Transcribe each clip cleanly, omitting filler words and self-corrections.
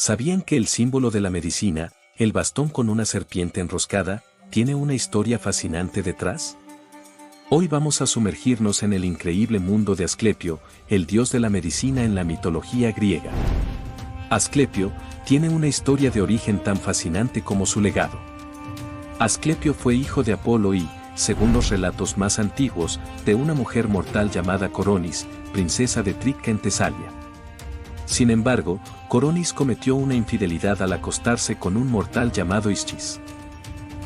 ¿Sabían que el símbolo de la medicina, el bastón con una serpiente enroscada, tiene una historia fascinante detrás? Hoy vamos a sumergirnos en el increíble mundo de Asclepio, el dios de la medicina en la mitología griega. Asclepio tiene una historia de origen tan fascinante como su legado. Asclepio fue hijo de Apolo y, según los relatos más antiguos, de una mujer mortal llamada Coronis, princesa de Trítica en Tesalia. Sin embargo, Coronis cometió una infidelidad al acostarse con un mortal llamado Ischis.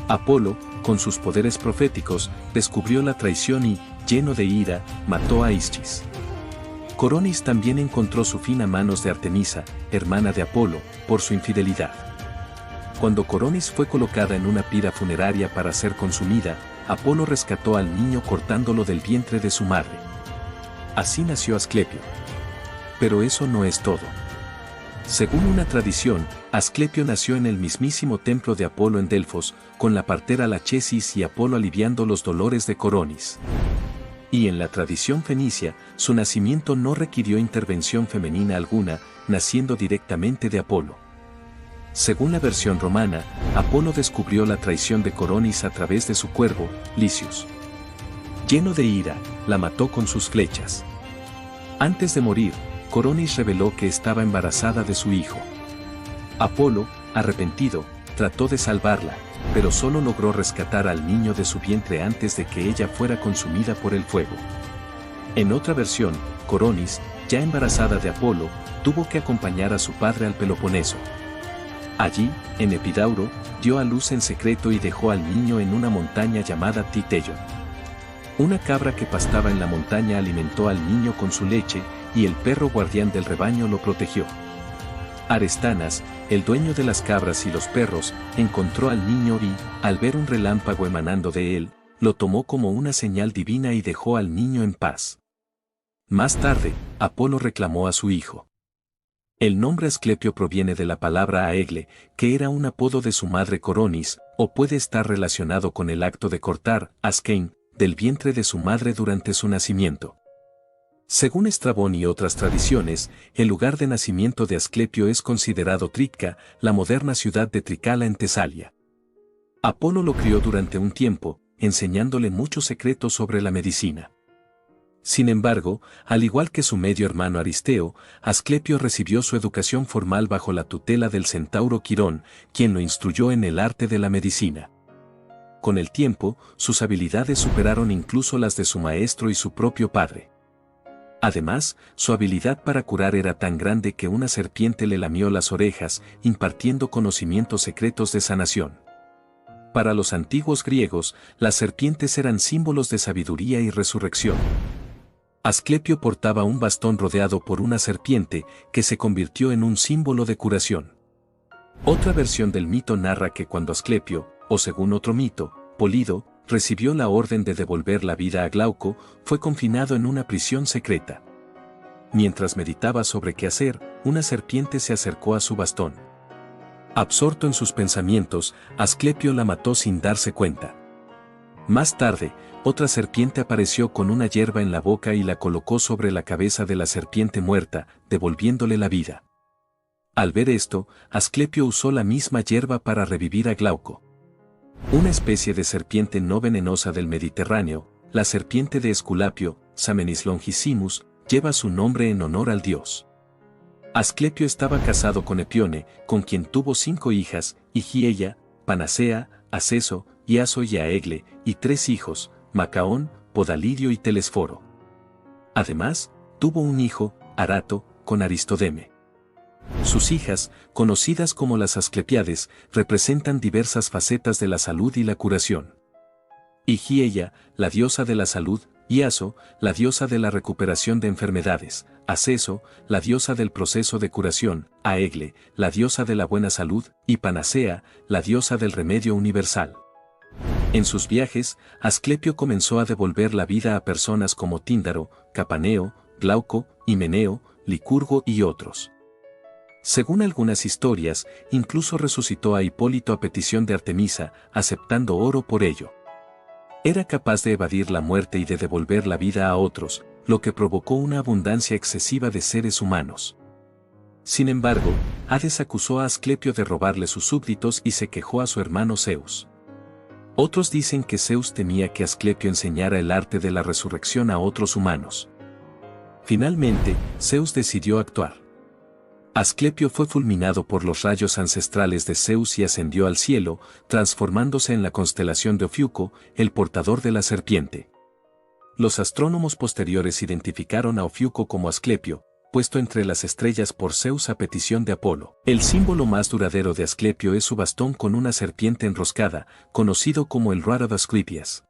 Apolo, con sus poderes proféticos, descubrió la traición y, lleno de ira, mató a Ischis. Coronis también encontró su fin a manos de Artemisa, hermana de Apolo, por su infidelidad. Cuando Coronis fue colocada en una pira funeraria para ser consumida, Apolo rescató al niño cortándolo del vientre de su madre. Así nació Asclepio. Pero eso no es todo. Según una tradición, Asclepio nació en el mismísimo templo de Apolo en Delfos, con la partera Lachesis y Apolo aliviando los dolores de Coronis. Y en la tradición fenicia, su nacimiento no requirió intervención femenina alguna, naciendo directamente de Apolo. Según la versión romana, Apolo descubrió la traición de Coronis a través de su cuervo, Licius. Lleno de ira, la mató con sus flechas. Antes de morir, Coronis reveló que estaba embarazada de su hijo. Apolo, arrepentido, trató de salvarla, pero solo logró rescatar al niño de su vientre antes de que ella fuera consumida por el fuego. En otra versión, Coronis, ya embarazada de Apolo, tuvo que acompañar a su padre al Peloponeso. Allí, en Epidauro, dio a luz en secreto y dejó al niño en una montaña llamada Titeion. Una cabra que pastaba en la montaña alimentó al niño con su leche, y el perro guardián del rebaño lo protegió. Arestanas, el dueño de las cabras y los perros, encontró al niño y, al ver un relámpago emanando de él, lo tomó como una señal divina y dejó al niño en paz. Más tarde, Apolo reclamó a su hijo. El nombre Asclepio proviene de la palabra aegle, que era un apodo de su madre Coronis, o puede estar relacionado con el acto de cortar, askein, del vientre de su madre durante su nacimiento. Según Estrabón y otras tradiciones, el lugar de nacimiento de Asclepio es considerado Trítica, la moderna ciudad de Tricala en Tesalia. Apolo lo crió durante un tiempo, enseñándole muchos secretos sobre la medicina. Sin embargo, al igual que su medio hermano Aristeo, Asclepio recibió su educación formal bajo la tutela del centauro Quirón, quien lo instruyó en el arte de la medicina. Con el tiempo, sus habilidades superaron incluso las de su maestro y su propio padre. Además, su habilidad para curar era tan grande que una serpiente le lamió las orejas, impartiendo conocimientos secretos de sanación. Para los antiguos griegos, las serpientes eran símbolos de sabiduría y resurrección. Asclepio portaba un bastón rodeado por una serpiente, que se convirtió en un símbolo de curación. Otra versión del mito narra que cuando Asclepio, o según otro mito, Polido, recibió la orden de devolver la vida a Glauco, fue confinado en una prisión secreta. Mientras meditaba sobre qué hacer, una serpiente se acercó a su bastón. Absorto en sus pensamientos, Asclepio la mató sin darse cuenta. Más tarde, otra serpiente apareció con una hierba en la boca y la colocó sobre la cabeza de la serpiente muerta, devolviéndole la vida. Al ver esto, Asclepio usó la misma hierba para revivir a Glauco. Una especie de serpiente no venenosa del Mediterráneo, la serpiente de Esculapio, Samenis longissimus, lleva su nombre en honor al dios. Asclepio estaba casado con Epione, con quien tuvo 5 hijas, Higieia, Panacea, Aceso, Iaso y Aegle, y 3 hijos, Macaón, Podalirio y Telesforo. Además, tuvo un hijo, Arato, con Aristodeme. Sus hijas, conocidas como las Asclepiades, representan diversas facetas de la salud y la curación. Higieia, la diosa de la salud, Iaso, la diosa de la recuperación de enfermedades, Aceso, la diosa del proceso de curación, Aegle, la diosa de la buena salud, y Panacea, la diosa del remedio universal. En sus viajes, Asclepio comenzó a devolver la vida a personas como Tíndaro, Capaneo, Glauco, Himeneo, Licurgo y otros. Según algunas historias, incluso resucitó a Hipólito a petición de Artemisa, aceptando oro por ello. Era capaz de evadir la muerte y de devolver la vida a otros, lo que provocó una abundancia excesiva de seres humanos. Sin embargo, Hades acusó a Asclepio de robarle sus súbditos y se quejó a su hermano Zeus. Otros dicen que Zeus temía que Asclepio enseñara el arte de la resurrección a otros humanos. Finalmente, Zeus decidió actuar. Asclepio fue fulminado por los rayos ancestrales de Zeus y ascendió al cielo, transformándose en la constelación de Ofiuco, el portador de la serpiente. Los astrónomos posteriores identificaron a Ofiuco como Asclepio, puesto entre las estrellas por Zeus a petición de Apolo. El símbolo más duradero de Asclepio es su bastón con una serpiente enroscada, conocido como el Rod of Asclepius.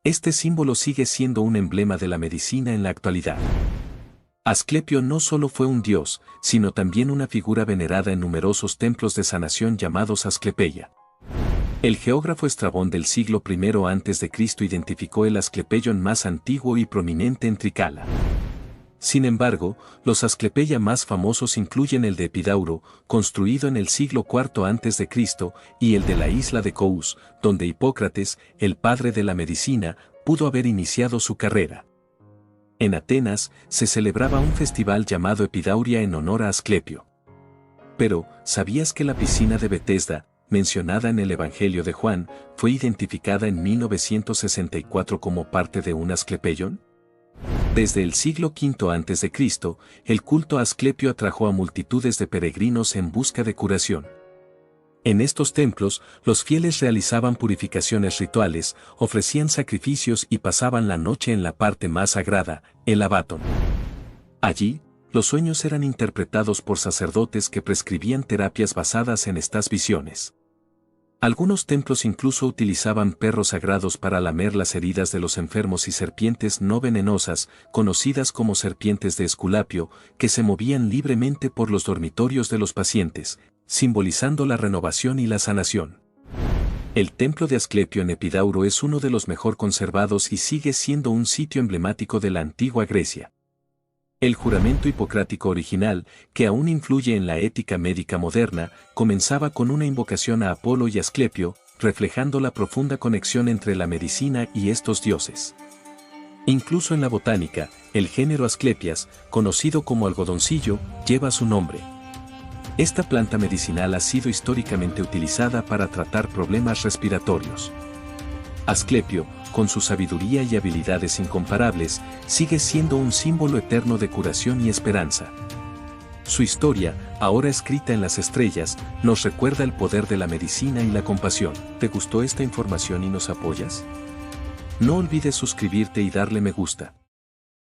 Este símbolo sigue siendo un emblema de la medicina en la actualidad. Asclepio no solo fue un dios, sino también una figura venerada en numerosos templos de sanación llamados Asclepeia. El geógrafo Estrabón del siglo I a.C. identificó el Asclepeion más antiguo y prominente en Tricala. Sin embargo, los Asclepeia más famosos incluyen el de Epidauro, construido en el siglo IV a.C., y el de la isla de Cous, donde Hipócrates, el padre de la medicina, pudo haber iniciado su carrera. En Atenas, se celebraba un festival llamado Epidauria en honor a Asclepio. Pero, ¿sabías que la piscina de Betesda, mencionada en el Evangelio de Juan, fue identificada en 1964 como parte de un Asclepeion? Desde el siglo V a.C., el culto a Asclepio atrajo a multitudes de peregrinos en busca de curación. En estos templos, los fieles realizaban purificaciones rituales, ofrecían sacrificios y pasaban la noche en la parte más sagrada, el Abaton. Allí, los sueños eran interpretados por sacerdotes que prescribían terapias basadas en estas visiones. Algunos templos incluso utilizaban perros sagrados para lamer las heridas de los enfermos y serpientes no venenosas, conocidas como serpientes de Esculapio, que se movían libremente por los dormitorios de los pacientes, simbolizando la renovación y la sanación. El templo de Asclepio en Epidauro es uno de los mejor conservados y sigue siendo un sitio emblemático de la antigua Grecia. El juramento hipocrático original, que aún influye en la ética médica moderna, comenzaba con una invocación a Apolo y Asclepio, reflejando la profunda conexión entre la medicina y estos dioses. Incluso en la botánica, el género Asclepias, conocido como algodoncillo, lleva su nombre. Esta planta medicinal ha sido históricamente utilizada para tratar problemas respiratorios. Asclepio, con su sabiduría y habilidades incomparables, sigue siendo un símbolo eterno de curación y esperanza. Su historia, ahora escrita en las estrellas, nos recuerda el poder de la medicina y la compasión. ¿Te gustó esta información y nos apoyas? No olvides suscribirte y darle me gusta.